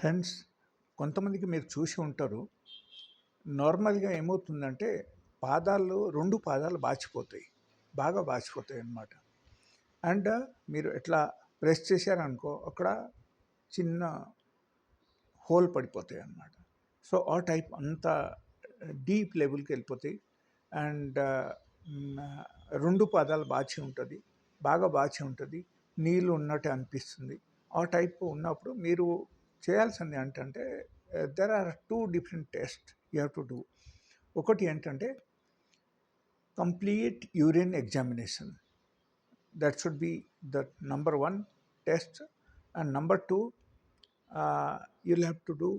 Friends, కొంతమందికి మీరు చూసి ఉంటారు. నార్మల్‌గా ఏమవుతుందంటే పాదాలు 2 పాదాలు బాచిపోతాయి. బాగా బాచిపోతాయన్నమాట. అండ్ మీరు ఎట్లా ప్రెస్ చేశారనుకో అక్కడ చిన్న హోల్ పడిపోతాయన్నమాట. సో, ఆ టైప్ అంత డీప్ లెవెల్‌కి వెళ్ళిపోతాయి. అండ్ 2 పాదాలు బాచి ఉంటది. బాగా బాచి ఉంటది. నీళ్ళు ఉన్నట్టు అనిపిస్తుంది. ఆ టైప్ ఉన్నప్పుడు మీరు చేయాల్సింది ఏంటంటే there are 2 different test you have to do. ఒకటి ఏంటంటే complete urine examination. That should be the number 1 test. And number 2, you'll have to do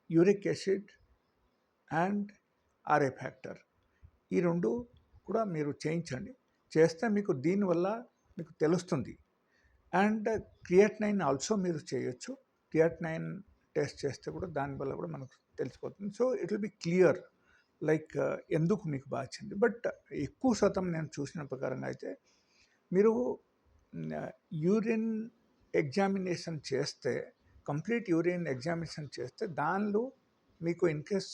uric acid and RA factor. ఈ 2 కూడా మీరు చేయించండి. చేస్తే మీకు దీనివల్ల మీకు తెలుస్తుంది. అండ్ క్రియాటినైన్ ఆల్సో మీరు చేయొచ్చు. క్రియాటినైన్ టెస్ట్ చేస్తే కూడా దానివల్ల కూడా మనకు తెలిసిపోతుంది. So it will be clear like ఎందుకు మీకు బాచింది. బట్ ఎక్కువ శాతం నేను చూసిన ప్రకారంగా అయితే మీరు యూరిన్ ఎగ్జామినేషన్ చేస్తే, కంప్లీట్ యూరిన్ ఎగ్జామినేషన్ చేస్తే దానిలో మీకు in case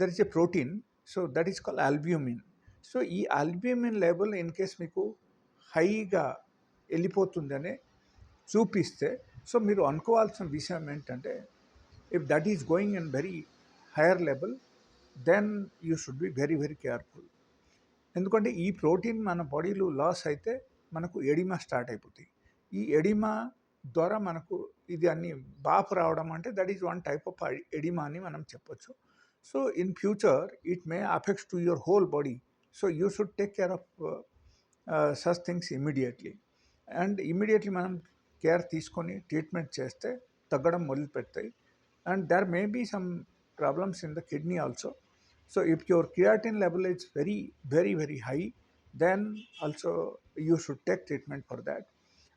there is a protein, so that is called albumin. So ఈ ఆల్బ్యూమిన్ లెవెల్ ఇన్ కేస్ మీకు హైగా వెళ్ళిపోతుందనే చూపిస్తే, సో మీరు అనుకోవాల్సిన విషయం ఏంటంటే if that is going in very higher level then you should be very very careful. ఎందుకంటే ఈ ప్రోటీన్ మన బాడీలో లాస్ అయితే మనకు ఎడిమా స్టార్ట్ అయిపోతాయి. ఈ ఎడిమా ద్వారా మనకు ఇది అన్ని బాపు రావడం అంటే that is one type of oedema అని మనం చెప్పొచ్చు. So in future it may affects to your whole body. So you should take care of such things immediately. And immediately మనం కేర్ తీసుకొని ట్రీట్మెంట్ చేస్తే తగ్గడం మొదలు పెడతాయి. And there may be some problems in the kidney also. So if your creatine level is very, very, very high, then also you should take treatment for that.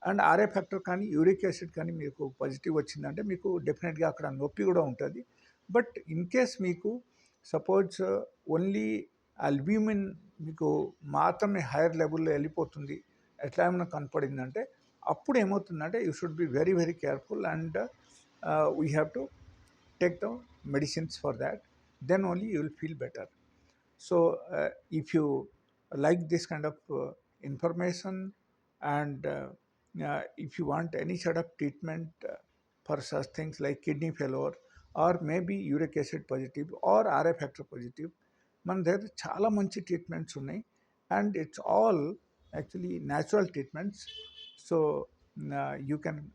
And RA factor కానీ uric acid కానీ మీకు positive వచ్చిందంటే మీకు డెఫినెట్గా అక్కడ నొప్పి కూడా ఉంటుంది. బట్ ఇన్ కేస్ మీకు సపోజ్ ఓన్లీ ఆల్బ్యూమిన్ మీకు మాత్రమే హైయర్ లెవెల్లో వెళ్ళిపోతుంది ఎట్లా ఏమైనా కనపడిందంటే అప్పుడు ఏమవుతుందంటే you should be very very careful and we have to take the medicines for that. Then only you will feel better. So if you like this kind of information and if you want any sort of treatment for such things like kidney failure or maybe uric acid positive or RA factor positive, మన దగ్గర చాలా మంచి treatments ఉన్నాయి. And it's all actually natural treatments. So you can